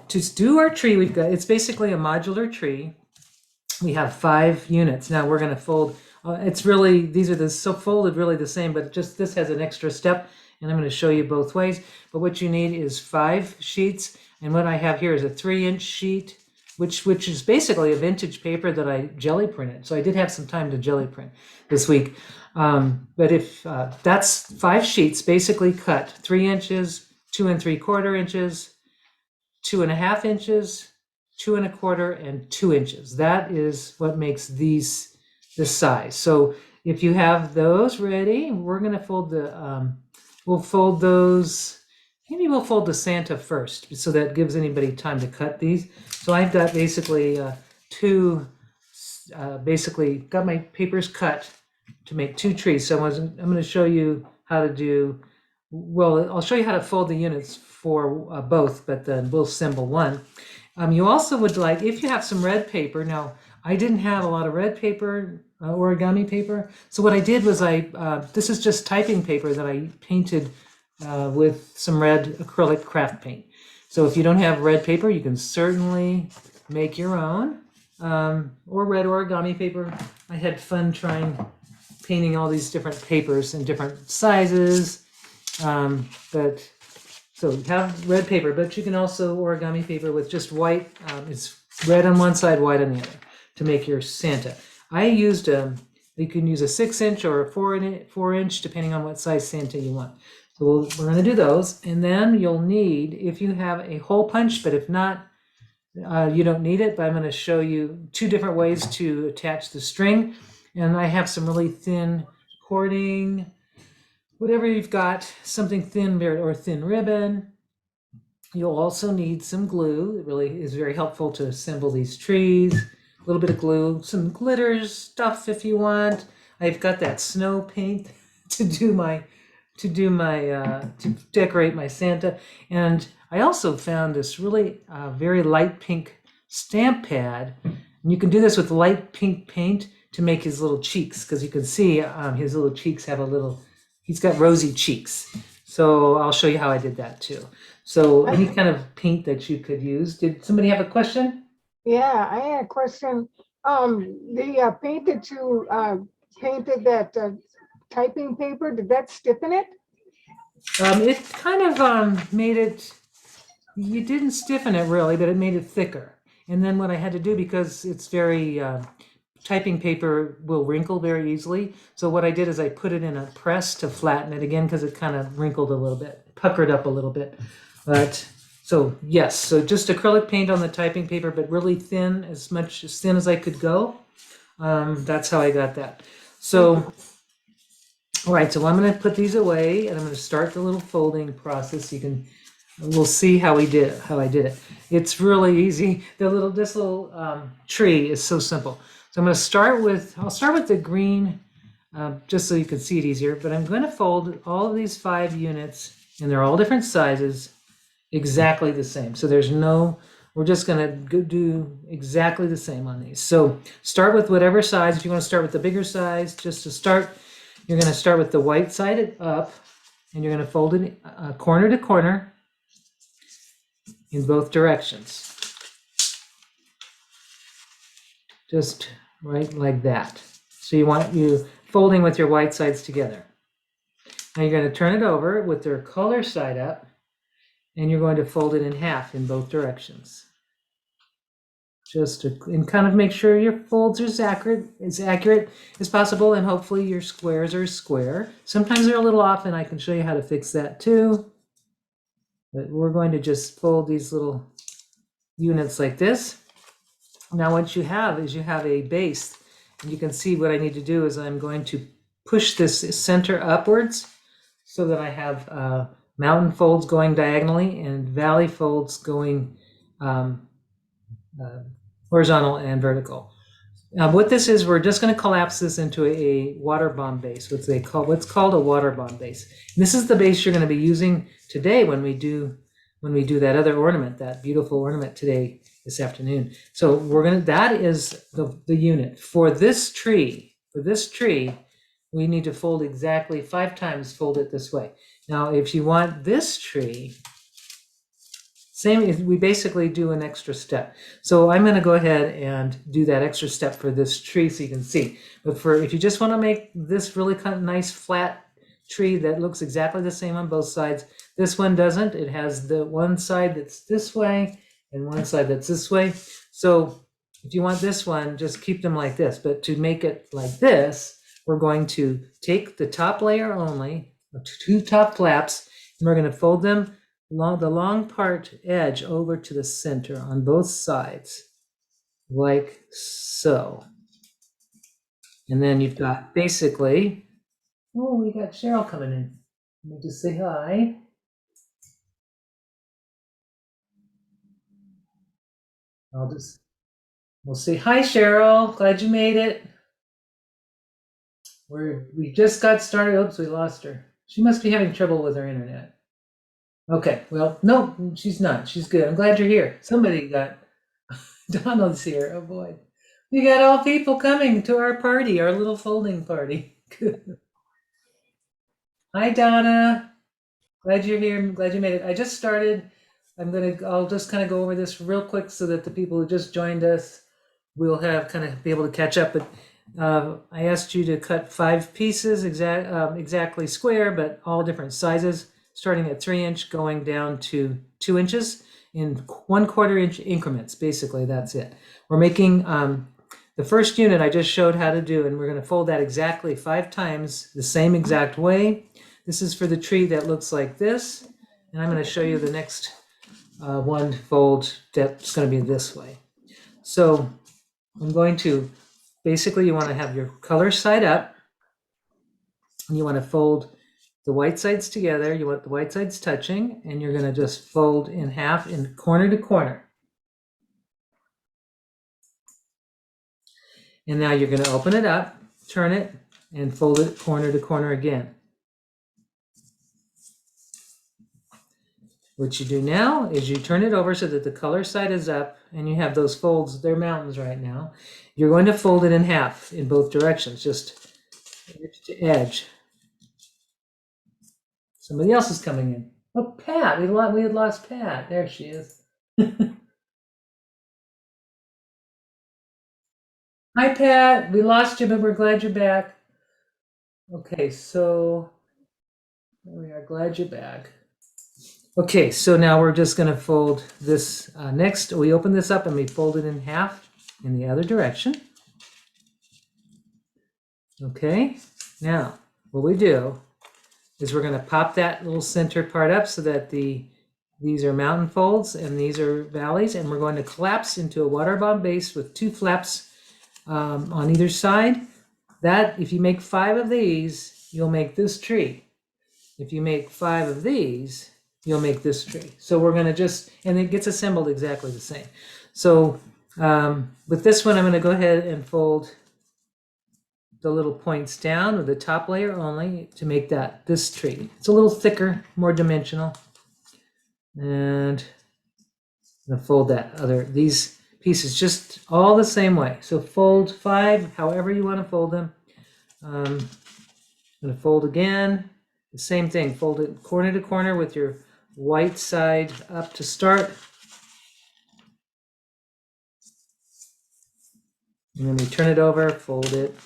To do our tree, it's basically a modular tree. We have 5 units. Now we're going to fold. It's really, these are so folded really the same, but just this has an extra step, and I'm going to show you both ways. But what you need is 5 sheets, and what I have here is a 3-inch sheet, which is basically a vintage paper that I jelly printed. So I did have some time to jelly print this week. But if that's 5 sheets, basically cut 3 inches, 2 3/4 inches, 2.5 inches, 2 1/4, and 2 inches. That is what makes this size. So if you have those ready, we're going to fold we'll fold those. Maybe we'll fold the Santa first, so that gives anybody time to cut these. So I've got basically basically got my papers cut to make 2 trees. So I'm going to show you how to do. Well, I'll show you how to fold the units for both, but then we'll assemble one. You also would like, if you have some red paper. Now, I didn't have a lot of red paper, origami paper. So what I did was this is just typing paper that I painted with some red acrylic craft paint. So if you don't have red paper, you can certainly make your own, or red origami paper. I had fun painting all these different papers in different sizes. But so you have red paper, but you can also origami paper with just white. It's red on one side, white on the other, to make your Santa. I used you can use a 6-inch or a 4-inch, depending on what size Santa you want. So we're going to do those, and then you'll need, if you have a hole punch, but if not, you don't need it. But I'm going to show you 2 different ways to attach the string, and I have some really thin cording. Whatever you've got, something thin or thin ribbon. You'll also need some glue. It really is very helpful to assemble these trees. A little bit of glue, some glitter stuff if you want. I've got that snow paint to decorate my Santa. And I also found this really very light pink stamp pad. And you can do this with light pink paint to make his little cheeks, because you can see his little cheeks have he's got rosy cheeks. So I'll show you how I did that too. So any kind of paint that you could use. Did somebody have a question? Yeah, I had a question. The paint that you painted, that typing paper, did that stiffen it? It kind of made it, you didn't stiffen it really, but it made it thicker. And then what I had to do, because it's very, typing paper will wrinkle very easily. So what I did is I put it in a press to flatten it again, because it kind of wrinkled a little bit, puckered up a little bit. But so yes, so just acrylic paint on the typing paper, but really thin, as thin as I could go. That's how I got that. So, all right, so I'm going to put these away, and I'm going to start the little folding process. We'll see how I did it. It's really easy. This little tree is so simple. So I'm going to I'll start with the green, just so you can see it easier, but I'm going to fold all of these 5 units, and they're all different sizes, exactly the same. So we're just going to do exactly the same on these. So start with whatever size. If you want to start with the bigger size, just to start, you're going to start with the white side up, and you're going to fold it corner to corner in both directions. Just right like that. So you folding with your white sides together. Now you're going to turn it over with their color side up, and you're going to fold it in half in both directions. And kind of make sure your folds are as accurate as possible, and hopefully your squares are square. Sometimes they're a little off, and I can show you how to fix that too. But we're going to just fold these little units like this. Now what you have is a base, and you can see what I need to do is I'm going to push this center upwards so that I have mountain folds going diagonally and valley folds going horizontal and vertical. What this is, we're just going to collapse this into a water bomb base, what's called a water bomb base. And this is the base you're going to be using today when we do that other ornament, that beautiful ornament this afternoon. So that is the unit. For this tree, we need to fold exactly 5 times, fold it this way. Now, if you want this tree same, we basically do an extra step. So I'm going to go ahead and do that extra step for this tree so you can see. But if you just want to make this really kind of nice flat tree that looks exactly the same on both sides, this one doesn't. It has the one side that's this way and one side that's this way. So if you want this one, just keep them like this. But to make it like this, we're going to take the top layer only, the two top flaps, and we're going to fold them along the long part edge over to the center on both sides, like so. And then you've got basically, oh, we got Cheryl coming in. Let me just say hi. We'll say hi, Cheryl. Glad you made it. We just got started. Oops, we lost her. She must be having trouble with her internet. Okay, well, no, she's not. She's good. I'm glad you're here. Somebody got Donald's here. Oh boy. We got all people coming to our party, our little folding party. Hi, Donna. Glad you're here. I'm glad you made it. I just started. I'll just kind of go over this real quick so that the people who just joined us will have kind of be able to catch up. But I asked you to cut 5 pieces, exactly square, but all different sizes, starting at 3-inch, going down to 2 inches in 1/4 inch increments. Basically, that's it. We're making the first unit I just showed how to do, and we're going to fold that exactly 5 times the same exact way. This is for the tree that looks like this, and I'm going to show you the next one fold that's going to be this way. So I'm going to, basically you want to have your color side up, and you want to fold the white sides together. You want the white sides touching, and you're going to just fold in half in corner to corner. And now you're going to open it up, turn it, and fold it corner to corner again. What you do now is you turn it over so that the color side is up, and you have those folds, they're mountains right now. You're going to fold it in half in both directions, just edge to edge. Somebody else is coming in. Oh, Pat, we had lost Pat. There she is. Hi, Pat. We lost you, but we're glad you're back. Okay, so there we are. Glad you're back. Okay, so now we're just going to fold this next. We open this up and we fold it in half in the other direction. Okay, now what we do is we're going to pop that little center part up so that these are mountain folds and these are valleys, and we're going to collapse into a water bomb base with 2 flaps on either side. That, if you make 5 of these, you'll make this tree. If you make 5 of these, you'll make this tree. So we're going to just, and it gets assembled exactly the same. So with this one, I'm going to go ahead and fold the little points down with the top layer only to make this tree. It's a little thicker, more dimensional. And I'm going to fold these pieces just all the same way. So fold 5, however you want to fold them. I'm going to fold again. The same thing, fold it corner to corner with your white side up to start. And then we turn it over, fold it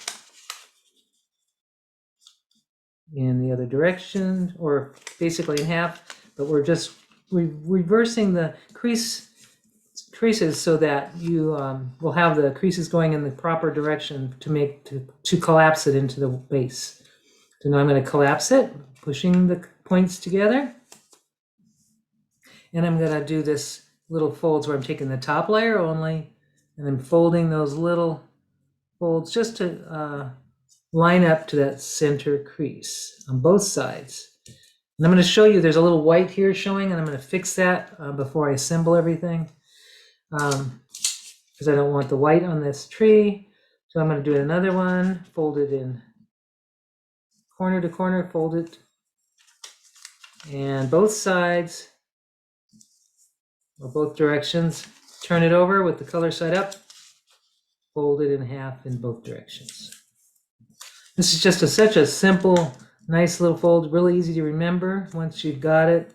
in the other direction, or basically in half, but we're just reversing the creases so that you will have the creases going in the proper direction to collapse it into the base. So now I'm going to collapse it, pushing the points together. And I'm going to do this little folds where I'm taking the top layer only and then folding those little folds just to line up to that center crease on both sides. And I'm going to show you, there's a little white here showing, and I'm going to fix that before I assemble everything, because I don't want the white on this tree. So I'm going to do another one, fold it in corner to corner, fold it, and both sides, or both directions, turn it over with the color side up, fold it in half in both directions. This is just such a simple, nice little fold, really easy to remember once you've got it.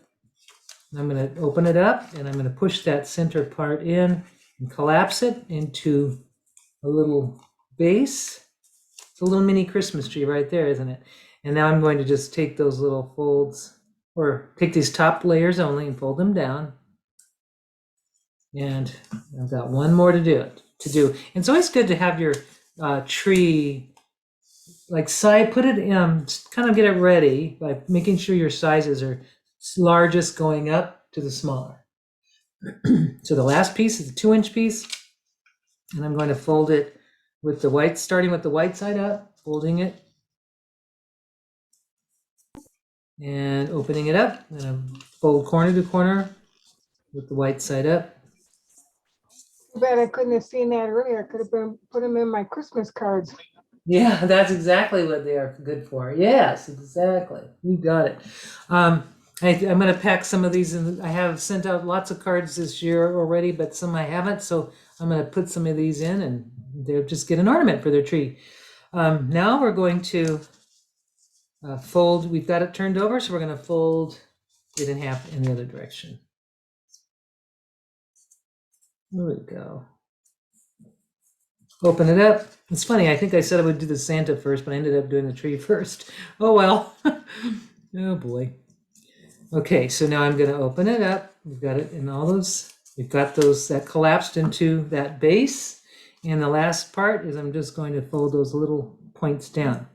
I'm going to open it up and I'm going to push that center part in and collapse it into a little base. It's a little mini Christmas tree right there, isn't it? And now I'm going to just take those little folds, or take these top layers only and fold them down. And I've got one more to do. And it's always good to have your tree like put it in, kind of get it ready by making sure your sizes are largest going up to the smaller. So the last piece is a 2-inch piece, and I'm going to fold it with the white, starting with the white side up, folding it, and opening it up, and I fold corner to corner with the white side up. Too bad I couldn't have seen that earlier. I could have put them in my Christmas cards. Yeah, that's exactly what they are good for. Yes, exactly. You got it. I'm going to pack some of these in. I have sent out lots of cards this year already, but some I haven't. So I'm going to put some of these in, and they'll just get an ornament for their tree. Now we're going to fold. We've got it turned over, so we're going to fold it in half in the other direction. There we go. Open it up. It's funny, I think I said I would do the Santa first, but I ended up doing the tree first. Oh well. Oh boy. Okay, so now I'm going to open it up. We've got it in all those. We've got those that collapsed into that base. And the last part is I'm just going to fold those little points down.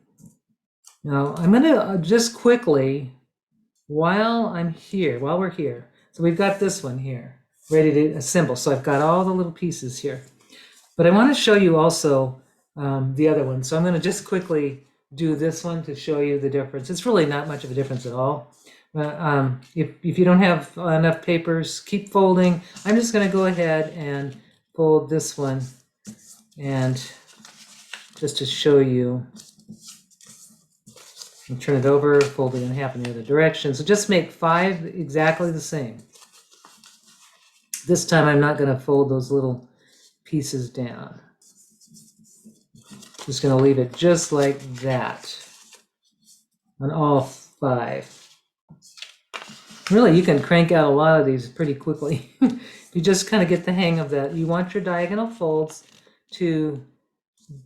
Now I'm going to just quickly, while we're here, so we've got this one here ready to assemble. So I've got all the little pieces here. But I want to show you also the other one. So I'm going to just quickly do this one to show you the difference. It's really not much of a difference at all. If you don't have enough papers, keep folding. I'm just going to go ahead and fold this one, and just to show you, and turn it over, fold it in half in the other direction. So just make 5 exactly the same. This time I'm not going to fold those little pieces down. Just going to leave it just like that on all 5. Really, you can crank out a lot of these pretty quickly. You just kind of get the hang of that. You want your diagonal folds to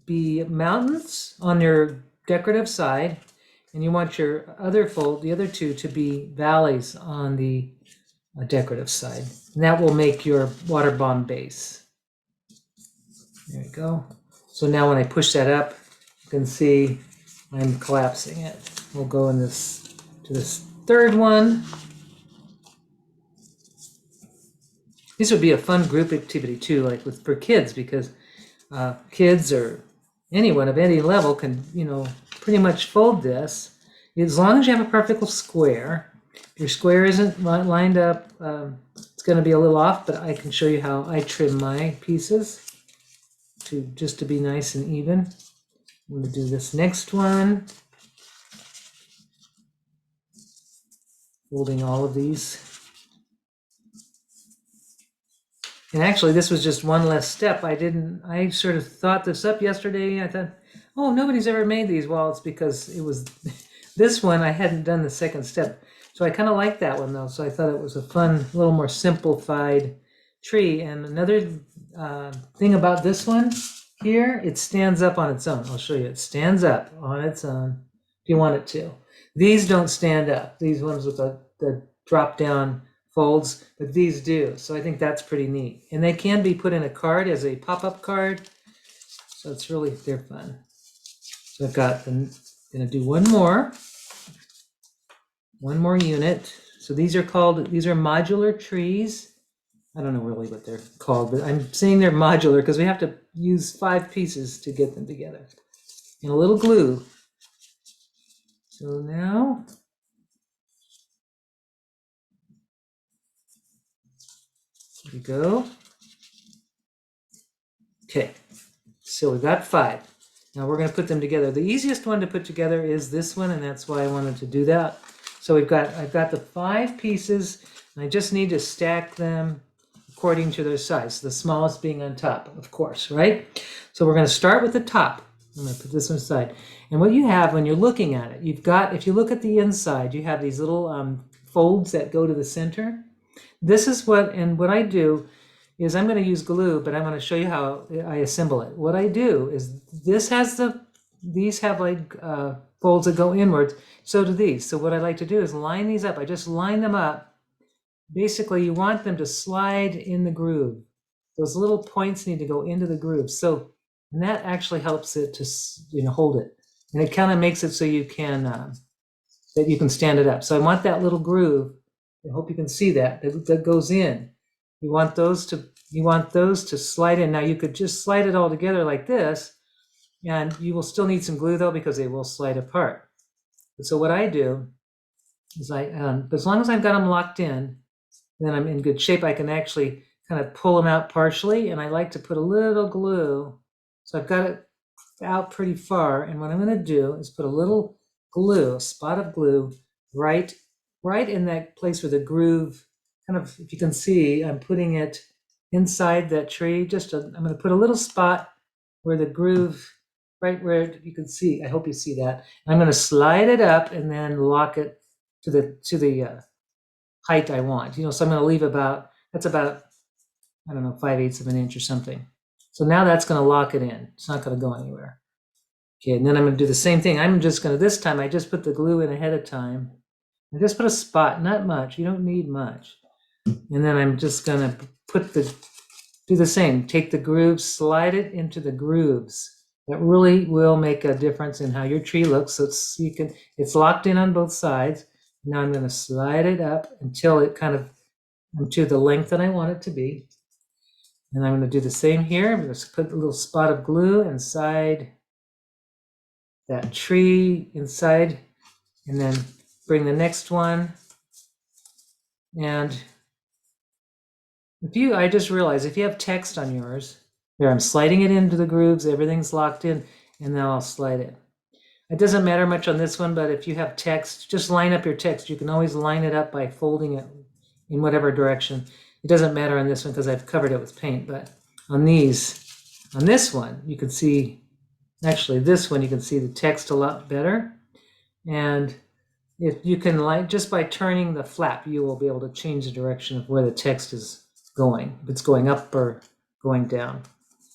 be mountains on your decorative side, and you want your other fold, the other two, to be valleys on the decorative side. And that will make your water bomb base. There we go. So now when I push that up, you can see I'm collapsing it. We'll go in to this third one. This would be a fun group activity too, like for kids, because kids or anyone of any level can, pretty much fold this. As long as you have a perfect square. If your square isn't lined up, it's going to be a little off, but I can show you how I trim my pieces just to be nice and even. I'm going to do this next one. Folding all of these. And actually, this was just one less step. I sort of thought this up yesterday. I thought, oh, nobody's ever made these. Well, it's because it was this one, I hadn't done the second step. So I kind of like that one, though. So I thought it was a fun, little more simplified tree. And another thing about this one here, it stands up on its own. I'll show you. It stands up on its own if you want it to. These don't stand up. These ones with the drop-down folds, but these do. So I think that's pretty neat. And they can be put in a card as a pop-up card. So they're fun. So I'm gonna do one more unit. So these are modular trees. I don't know really what they're called, but I'm saying they're modular because we have to use 5 pieces to get them together. And a little glue. So now, there we go. Okay, so we've got 5. Now we're going to put them together. The easiest one to put together is this one, and that's why I wanted to do that. So I've got the 5 pieces, and I just need to stack them according to their size. The smallest being on top, of course, right? So we're going to start with the top. I'm going to put this one aside. And what you have when you're looking at it, if you look at the inside, you have these little folds that go to the center. this is what I do is I'm going to use glue, but I'm going to show you how I assemble it. What I do is these have like folds that go inwards. So do these. So what I like to do is line these up. I just line them up. Basically, you want them to slide in the groove. Those little points need to go into the groove. So, and that actually helps it to hold it. And it kind of makes it so you can that you can stand it up. So I want that little groove. I hope you can see that goes in. You want those to slide in. Now you could just slide it all together like this, and you will still need some glue though because they will slide apart. So what I do is as long as I've got them locked in, then I'm in good shape. I can actually kind of pull them out partially, and I like to put a little glue. So I've got it out pretty far, and what I'm going to do is put a little glue, a spot of glue, right in that place where the groove, kind of, if you can see, I'm putting it inside that tree. I'm going to put a little spot where the groove, right where you can see. I hope you see that. I'm going to slide it up and then lock it to the height I want. So I'm going to leave that's about, I don't know, 5/8 of an inch or something. So now that's going to lock it in. It's not going to go anywhere. Okay, and then I'm going to do the same thing. This time I just put the glue in ahead of time. I just put a spot, not much. You don't need much. And then I'm just going to do the same. Take the grooves, slide it into the grooves. That really will make a difference in how your tree looks. So it's locked in on both sides. Now I'm going to slide it up until it kind of to the length that I want it to be. And I'm going to do the same here. I'm going to put a little spot of glue inside that tree inside, and then bring the next one. And I just realized if you have text on yours, there, I'm sliding it into the grooves, everything's locked in, and now I'll slide it. It doesn't matter much on this one, but if you have text, just line up your text. You can always line it up by folding it in whatever direction. It doesn't matter on this one because I've covered it with paint, but on this one, you can see, actually this one, you can see the text a lot better. And if you can, just by turning the flap, you will be able to change the direction of where the text is going, if it's going up or going down.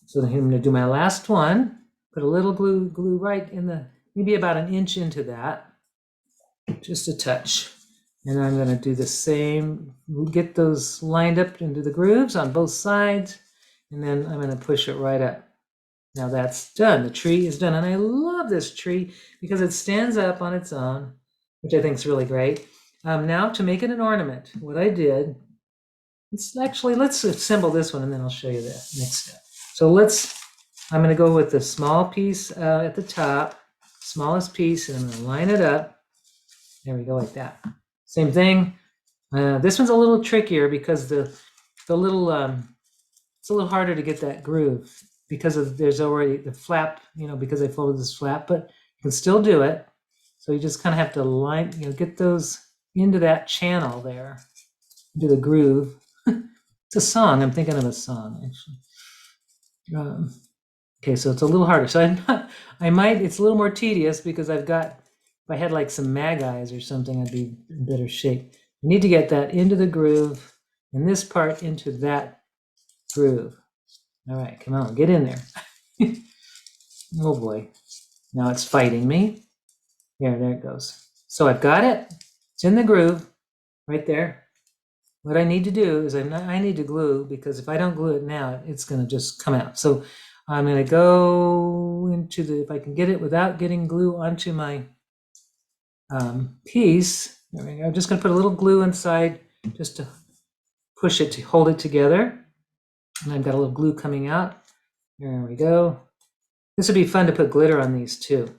So then I'm going to do my last one, put a little glue right in maybe about an inch into that, just a touch. And I'm going to do the same, get those lined up into the grooves on both sides, and then I'm going to push it right up. Now that's done. The tree is done, and I love this tree because it stands up on its own, which I think is really great. Now to make it an ornament, what I did, let's assemble this one, and then I'll show you the next step. So I'm going to go with the small piece at the top, smallest piece, and I'm going to line it up. There we go, like that. Same thing. This one's a little trickier because the little it's a little harder to get that groove because there's already the flap, because I folded this flap, but you can still do it. So you just kind of have to get those into that channel there, into the groove. It's a song. I'm thinking of a song, actually. Okay, so it's a little harder. So it's a little more tedious because if I had like some mag eyes or something, I'd be in better shape. You need to get that into the groove and this part into that groove. All right, come on, get in there. Oh boy, now it's fighting me. There it goes. So I've got it. It's in the groove right there. What I need to do is I need to glue, because if I don't glue it now, it's going to just come out. So I'm going to go into if I can get it without getting glue onto my piece. There we go. I'm just going to put a little glue inside just to push it, to hold it together. And I've got a little glue coming out. There we go. This would be fun to put glitter on these too.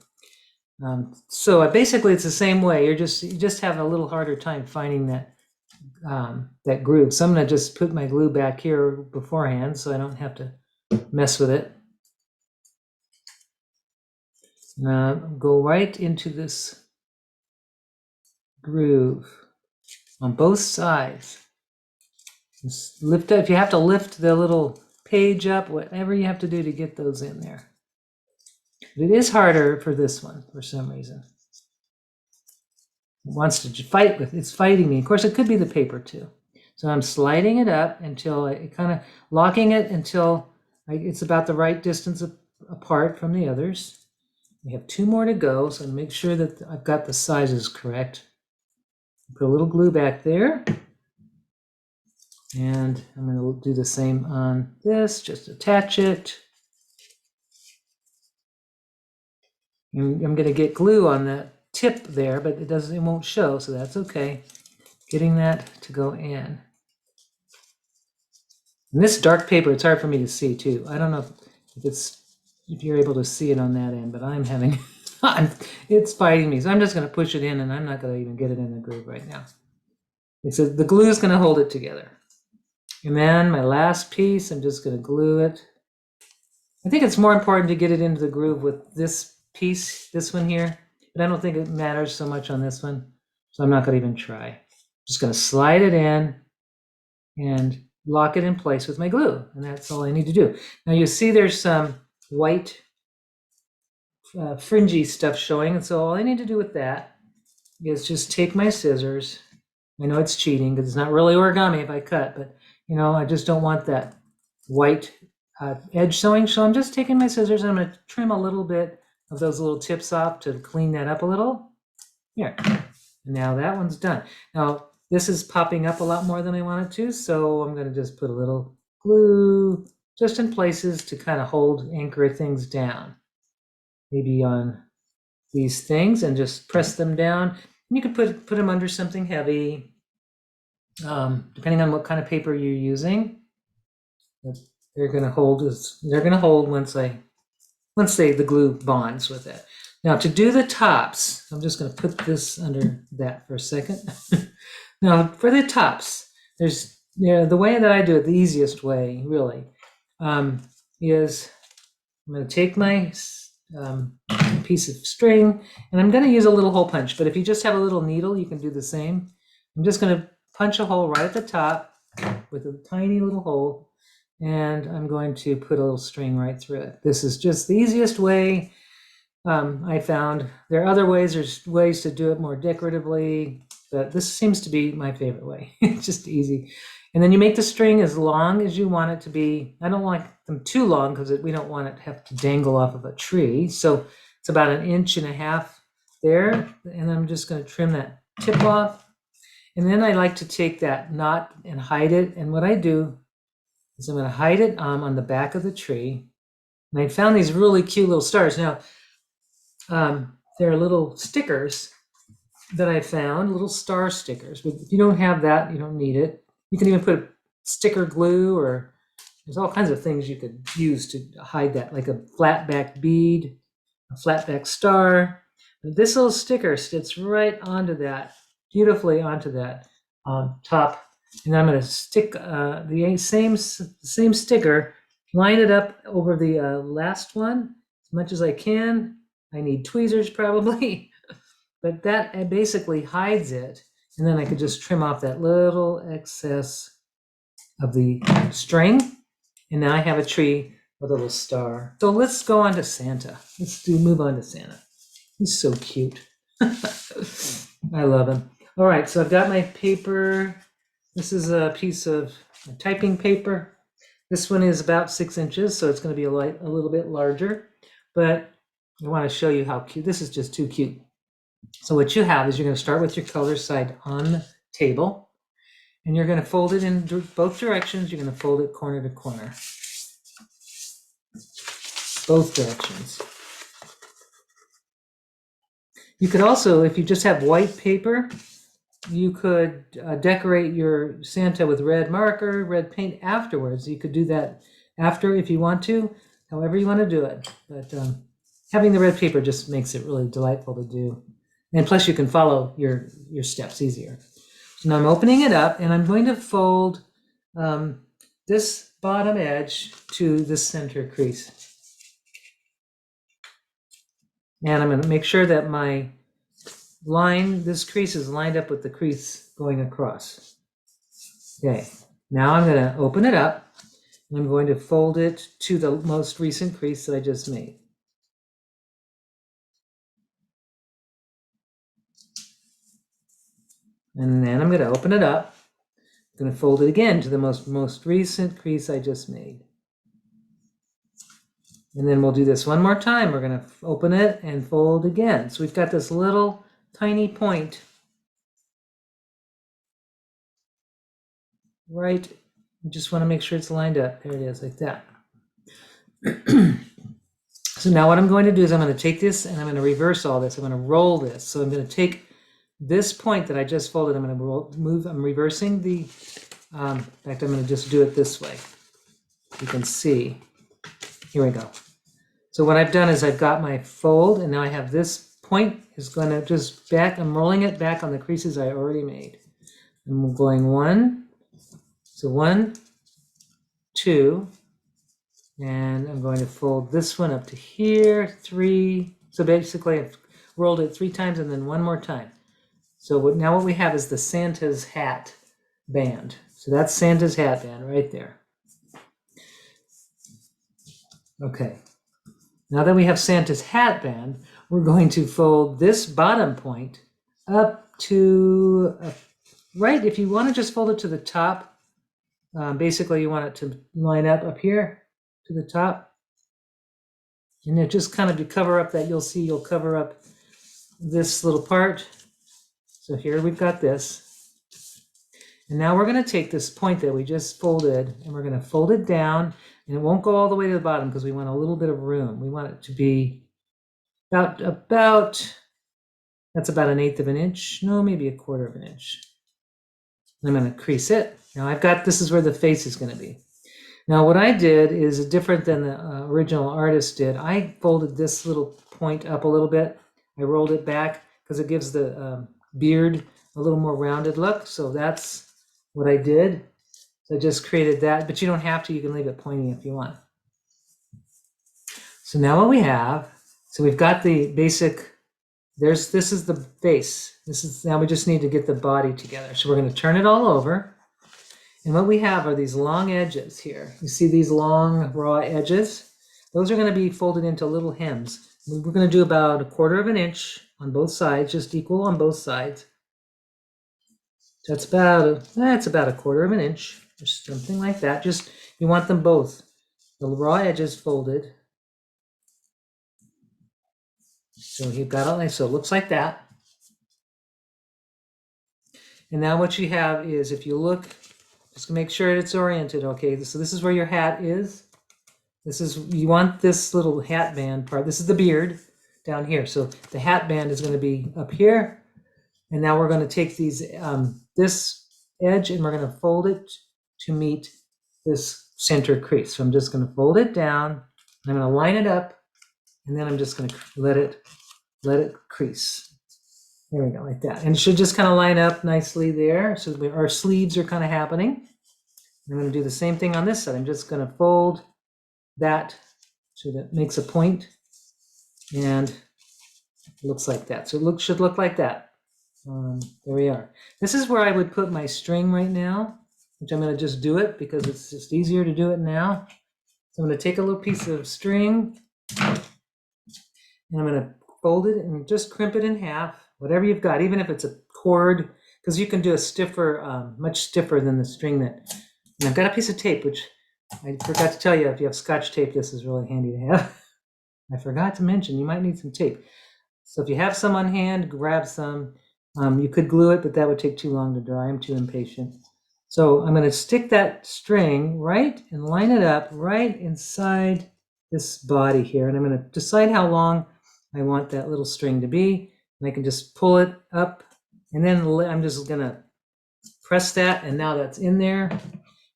So basically it's the same way. You just have a little harder time finding that groove. So I'm going to just put my glue back here beforehand so I don't have to mess with it. Go right into this groove on both sides. Just lift up. If you have to lift the little page up, whatever you have to do to get those in there. But it is harder for this one for some reason. It wants to fight it's fighting me. Of course, it could be the paper too. So I'm sliding it up until I kind of locking it until it's about the right distance apart from the others. We have 2 more to go, so make sure that I've got the sizes correct. Put a little glue back there. And I'm going to do the same on this, just attach it. And I'm going to get glue on that tip there, but it won't show, so that's okay. Getting that to go in. And this dark paper, it's hard for me to see too. I don't know if you're able to see it on that end, but I'm having, it's fighting me. So I'm just going to push it in, and I'm not going to even get it in the groove right now. So the glue is going to hold it together. And then my last piece, I'm just going to glue it. I think it's more important to get it into the groove with this piece, this one here, but I don't think it matters so much on this one. So I'm not going to even try. Just going to slide it in and lock it in place with my glue. And that's all I need to do. Now you see there's some white fringy stuff showing. And so all I need to do with that is just take my scissors. I know it's cheating because it's not really origami if I cut, but I just don't want that white edge showing. So I'm just taking my scissors and I'm going to trim a little bit of those little tips off to clean that up a little. Here. Now that one's done. Now this is popping up a lot more than I want it to, so I'm going to just put a little glue just in places to kind of anchor things down. Maybe on these things, and just press them down. And you can put them under something heavy, depending on what kind of paper you're using. They're going to hold once the glue bonds with it. Now to do the tops, I'm just going to put this under that for a second. Now for the tops, there's the way that I do it, the easiest way really, is I'm going to take my piece of string, and I'm going to use a little hole punch, but if you just have a little needle, you can do the same. I'm just going to punch a hole right at the top with a tiny little hole, and I'm going to put a little string right through it. This is just the easiest way I found. There are other ways. There's ways to do it more decoratively, but this seems to be my favorite way. It's just easy. And then you make the string as long as you want it to be. I don't like them too long because we don't want it to have to dangle off of a tree. So it's about 1.5 inches there. And I'm just going to trim that tip off. And then I like to take that knot and hide it. And what I do is I'm going to hide it on the back of the tree. And I found these really cute little stars. Now, there are little stickers that I found, little star stickers. But if you don't have that, you don't need it. You can even put sticker glue, or there's all kinds of things you could use to hide that, like a flat back bead, a flat back star. But this little sticker sits right onto that, beautifully onto that top. And I'm going to stick the same sticker, line it up over the last one as much as I can. I need tweezers probably, but that basically hides it. And then I could just trim off that little excess of the string. And now I have a tree with a little star. So let's go on to Santa. Move on to Santa. He's so cute. I love him. All right, so I've got my paper. This is a piece of typing paper. This one is about 6 inches, so it's going to be a little bit larger. But I want to show you how cute. This is just too cute. So what you have is you're going to start with your color side on the table, and you're going to fold it in both directions. You're going to fold it corner to corner, both directions. You could also, if you just have white paper, you could decorate your Santa with red marker, red paint afterwards. You could do that after if you want to, however you want to do it. But having the red paper just makes it really delightful to do. And plus you can follow your steps easier. So now I'm opening it up, and I'm going to fold this bottom edge to the center crease. And I'm going to make sure that my this crease is lined up with the crease going across. Okay, now I'm going to open it up, and I'm going to fold it to the most recent crease that I just made. And then I'm going to open it up. I'm going to fold it again to the most recent crease I just made. And then we'll do this one more time. We're going to open it and fold again. So we've got this little tiny point right. You just want to make sure it's lined up. There it is, like that. So now what I'm going to do is I'm going to take this and I'm going to reverse all this. I'm going to roll this. So I'm going to take this point that I just folded. I'm going to move. I'm reversing the. In fact, I'm going to just do it this way. You can see. Here we go. So what I've done is I've got my fold, and now I have this point is going to just back. I'm rolling it back on the creases I already made. I'm going 1. So 1, 2, and I'm going to fold this one up to here, 3. So basically I've rolled it 3 times and then one more time. So now what we have is the Santa's hat band. So that's Santa's hat band right there. Okay. Now that we have Santa's hat band, we're going to fold this bottom point up to, right, if you want to just fold it to the top, basically you want it to line up here to the top. And it just kind of to cover up that, you'll cover up this little part. So here we've got this. And now we're going to take this point that we just folded and we're going to fold it down, and it won't go all the way to the bottom because we want a little bit of room. We want it to be about that's about 1/8 of an inch. No, maybe 1/4 of an inch. I'm going to crease it. Now I've got, this is where the face is going to be. Now what I did is different than the original artist did. I folded this little point up a little bit. I rolled it back because it gives the beard a little more rounded look. So that's what I did. So I just created that, but you don't have to. You can leave it pointy if you want. So now what we have, so we've got the basic, this is the base. Now we just need to get the body together. So we're going to turn it all over. And what we have are these long edges here. You see these long raw edges? Those are going to be folded into little hems. We're going to do about 1/4 of an inch on both sides, just equal on both sides. That's about 1/4 of an inch, or something like that. Just, you want them both, the raw edges folded. So you've got it, so it looks like that. And now what you have is, if you look, just to make sure it's oriented, okay, so this is where your hat is. This is, you want this little hat band part. This is the beard down here. So the hat band is going to be up here. And now we're going to take these, this edge, and we're going to fold it to meet this center crease. So I'm just going to fold it down, and I'm going to line it up, and then I'm just going to let it crease. There we go, like that. And it should just kind of line up nicely there. So our sleeves are kind of happening. I'm going to do the same thing on this side. I'm just going to fold that so that makes a point, and it looks like that. So it should look like that. There we are. This is where I would put my string right now, which I'm going to just do it because it's just easier to do it now. So I'm going to take a little piece of string, and I'm going to fold it and just crimp it in half, whatever you've got, even if it's a cord, because you can do a stiffer, much stiffer than the string that. And I've got a piece of tape, which I forgot to tell you, if you have Scotch tape, this is really handy to have. I forgot to mention, you might need some tape. So if you have some on hand, grab some. You could glue it, but that would take too long to dry. I'm too impatient. So I'm going to stick that string right and line it up right inside this body here. And I'm going to decide how long I want that little string to be. And I can just pull it up, and then I'm just going to press that, and now that's in there.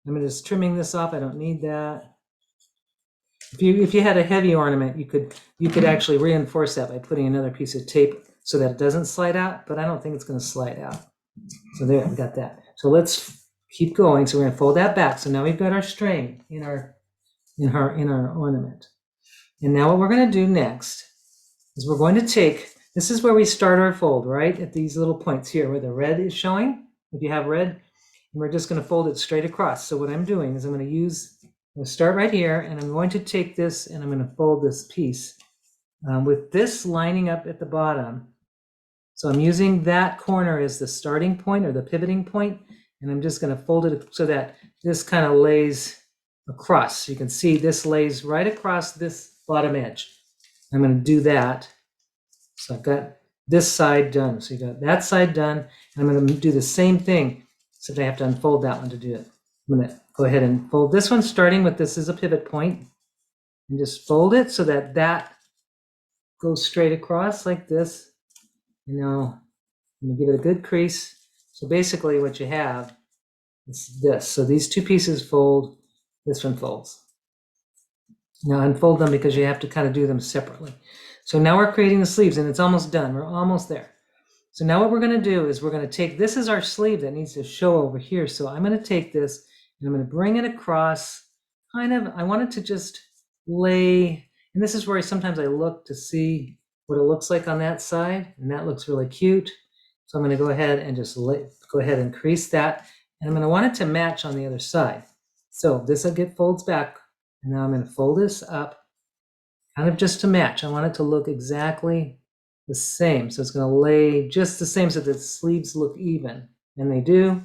I'm just trimming this off. I don't need that. If you had a heavy ornament, you could actually reinforce that by putting another piece of tape so that it doesn't slide out, but I don't think it's going to slide out. So there, we got that. So let's keep going. So we're going to fold that back. So now we've got our string in our ornament. And now what we're going to do next is we're going to take, this is where we start our fold, right? At these little points here where the red is showing. If you have red, and we're just going to fold it straight across. So what I'm doing is I'm going to start right here, and I'm going to take this and I'm going to fold this piece with this lining up at the bottom. So I'm using that corner as the starting point or the pivoting point, And I'm just going to fold it so that this kind of lays across. So you can see this lays right across this bottom edge. I'm going to do that. So I've got this side done. So you got that side done. And I'm going to do the same thing, except I have to unfold that one to do it. I'm going to go ahead and fold this one, starting with this as a pivot point, and just fold it so that that goes straight across like this. And now I'm going to give it a good crease. So basically what you have is this. So these two pieces fold, this one folds. Now unfold them because you have to kind of do them separately. So now we're creating the sleeves and it's almost done. We're almost there. So now what we're going to do is we're going to take, this is our sleeve that needs to show over here. So I'm going to take this and I'm going to bring it across kind of, I want it to just lay, and this is where sometimes I look to see what it looks like on that side, and that looks really cute. So I'm going to go ahead and just go ahead and crease that, and I'm going to want it to match on the other side. So this will get folds back, and now I'm going to fold this up, kind of just to match. I want it to look exactly the same. So it's going to lay just the same so that the sleeves look even, and they do.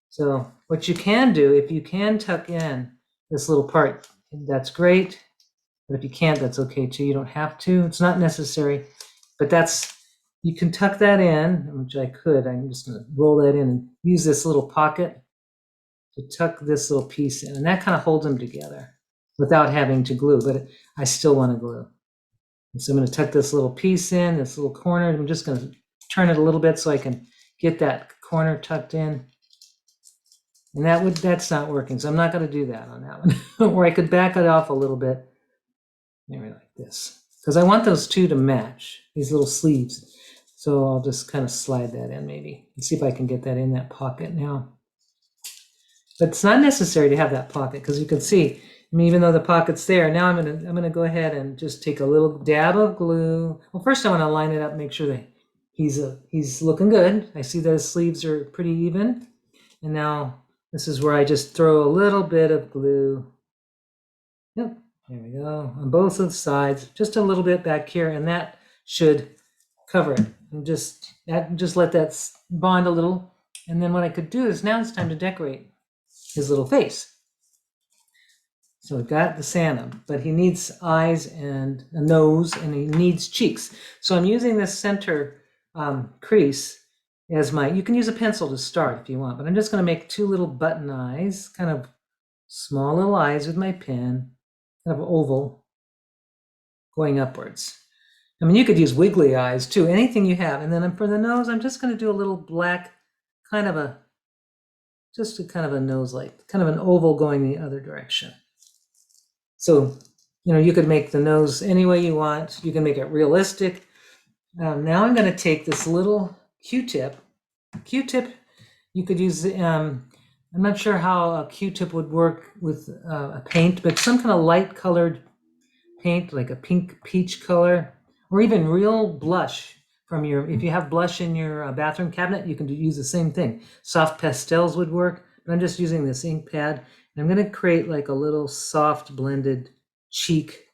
So what you can do, if you can tuck in this little part, that's great. But if you can't, that's okay too. You don't have to. It's not necessary. But that's, you can tuck that in, which I could. I'm just going to roll that in and use this little pocket to tuck this little piece in. And that kind of holds them together without having to glue. But I still want to glue. And so I'm going to tuck this little piece in, this little corner. I'm just going to turn it a little bit so I can get that corner tucked in. And that's not working, so I'm not going to do that on that one. Or I could back it off a little bit, maybe like this, because I want those two to match, these little sleeves. So I'll just kind of slide that in maybe and see if I can get that in that pocket now. But it's not necessary to have that pocket because you can see, I mean, even though the pocket's there, now I'm gonna go ahead and just take a little dab of glue. Well, first I want to line it up, make sure that he's looking good. I see those sleeves are pretty even, and now this is where I just throw a little bit of glue. Yep, there we go, on both of the sides, just a little bit back here, and that should cover it. And just let that bond a little. And then what I could do is now it's time to decorate his little face. So we've got the Santa, but he needs eyes and a nose, and he needs cheeks. So I'm using this center crease as you can use a pencil to start if you want, but I'm just going to make two little button eyes, kind of small little eyes with my pen, kind of oval, going upwards. I mean, you could use wiggly eyes too, anything you have. And then for the nose, I'm just going to do a little black, kind of a nose, like kind of an oval going the other direction. So, you could make the nose any way you want. You can make it realistic. Now I'm going to take this little Q-tip. You could use, I'm not sure how a Q-tip would work with a paint, but some kind of light colored paint, like a pink peach color, or even real blush from if you have blush in your bathroom cabinet, you can use the same thing. Soft pastels would work, but I'm just using this ink pad. And I'm going to create like a little soft blended cheek,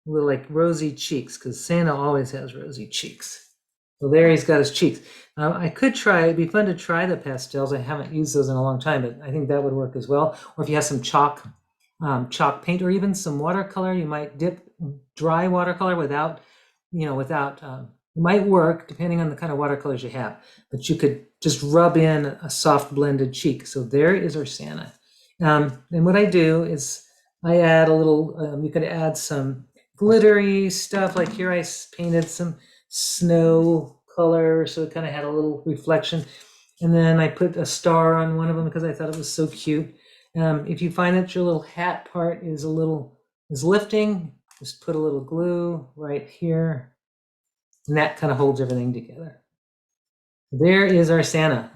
little like rosy cheeks, because Santa always has rosy cheeks. So there he's got his cheeks. I could try, it'd be fun to try the pastels. I haven't used those in a long time, but I think that would work as well. Or if you have some chalk paint, or even some watercolor, you might dip dry watercolor without, it might work depending on the kind of watercolors you have, but you could just rub in a soft blended cheek. So there is our Santa. And what I do is I add a little, you could add some glittery stuff, like here I painted some snow color, so it kind of had a little reflection. And then I put a star on one of them because I thought it was so cute. If you find that your little hat part is lifting, just put a little glue right here, and that kind of holds everything together. There is our Santa.